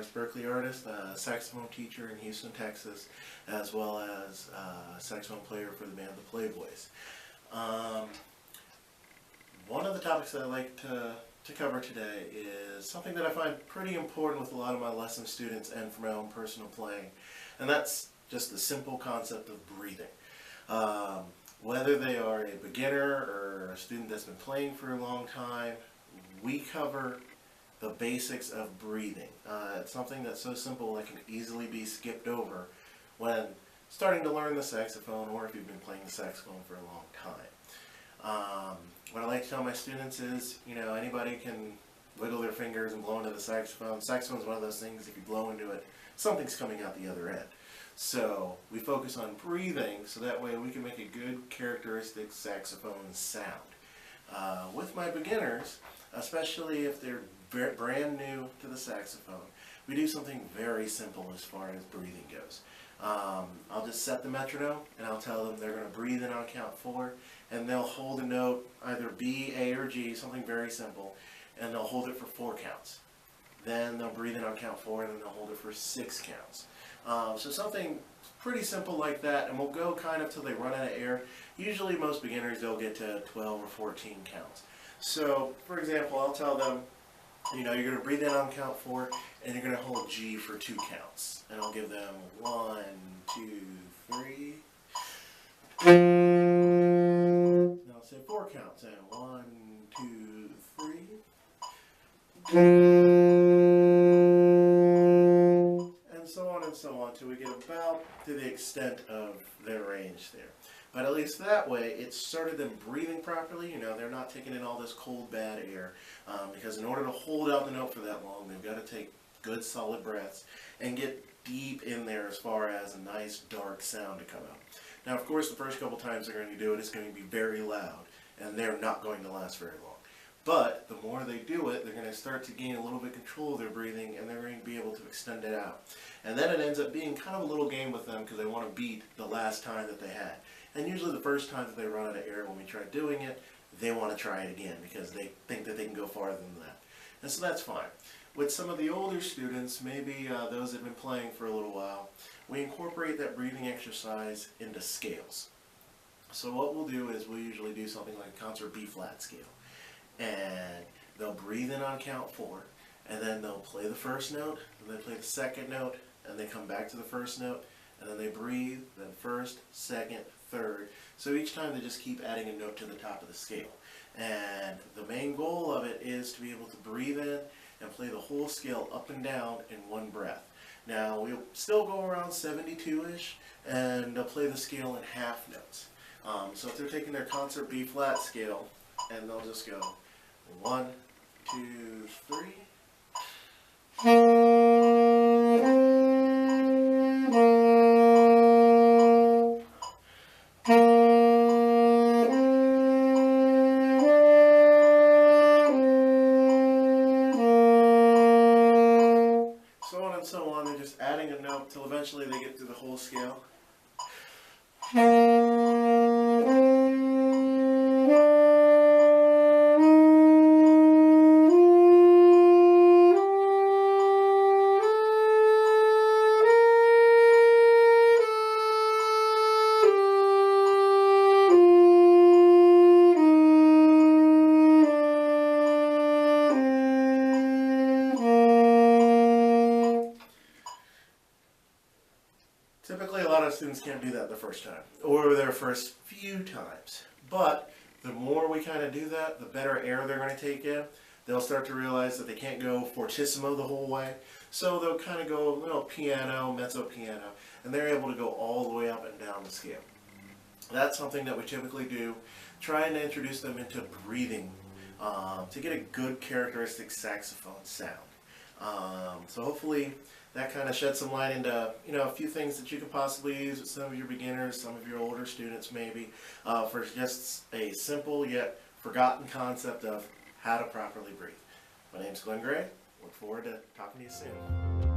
artist, Berkeley artist, a saxophone teacher in Houston, Texas, as well as a saxophone player for the band The Playboys. One of the topics that I'd like to cover today is something that I find pretty important with a lot of my lesson students and for my own personal playing, and that's just the simple concept of breathing. Whether they are a beginner or a student that's been playing for a long time, we cover the basics of breathing. It's something that's so simple that can easily be skipped over when starting to learn the saxophone, or if you've been playing the saxophone for a long time. What I like to tell my students is, anybody can wiggle their fingers and blow into the saxophone. Saxophone is one of those things, if you blow into it, something's coming out the other end. So we focus on breathing so that way we can make a good characteristic saxophone sound. With my beginners, especially if they're brand new to the saxophone, we do something very simple as far as breathing goes. I'll just set the metronome and I'll tell them they're going to breathe in on count 4, and they'll hold a note, either B, A, or G, something very simple, and they'll hold it for 4 counts. Then they'll breathe in on count 4, and then they'll hold it for 6 counts. So something pretty simple like that, and we'll go kind of till they run out of air. Usually most beginners, they'll get to 12 or 14 counts. So, for example, I'll tell them, you're going to breathe in on count 4, and you're going to hold G for 2 counts. And I'll give them 1, 2, 3. Now I'll say 4 counts, and 1, 2, 3. And so on and so on, till we get about to the extent of their range there. But at least that way, it started them breathing properly. They're not taking in all this cold, bad air. Because in order to hold out the note for that long, they've got to take good, solid breaths and get deep in there as far as a nice, dark sound to come out. Now, of course, the first couple times they're going to do it, it's going to be very loud, and they're not going to last very long. But the more they do it, they're going to start to gain a little bit of control of their breathing, and they're going to be able to extend it out. And then it ends up being kind of a little game with them because they want to beat the last time that they had. And usually the first time that they run out of air when we try doing it, they want to try it again because they think that they can go farther than that. And so that's fine. With some of the older students, maybe those that have been playing for a little while, we incorporate that breathing exercise into scales. So what we'll do is we'll usually do something like a concert B-flat scale. And they'll breathe in on count 4, and then they'll play the first note, and then play the second note, and they come back to the first note, and then they breathe, then first, second, third. So each time they just keep adding a note to the top of the scale. And the main goal of it is to be able to breathe in and play the whole scale up and down in one breath. Now we'll still go around 72-ish, and they'll play the scale in half notes. So if they're taking their concert B-flat scale, and they'll just go 1, 2, 3. So on and so on, they're just adding a note till eventually they get through the whole scale. Typically, a lot of students can't do that the first time, or their first few times. But the more we kind of do that, the better air they're going to take in. They'll start to realize that they can't go fortissimo the whole way. So they'll kind of go, piano, mezzo piano, and they're able to go all the way up and down the scale. That's something that we typically do, trying to introduce them into breathing to get a good characteristic saxophone sound. So hopefully that kind of sheds some light into a few things that you could possibly use with some of your beginners, some of your older students maybe, for just a simple yet forgotten concept of how to properly breathe. My name's Glen. Look forward to talking to you soon.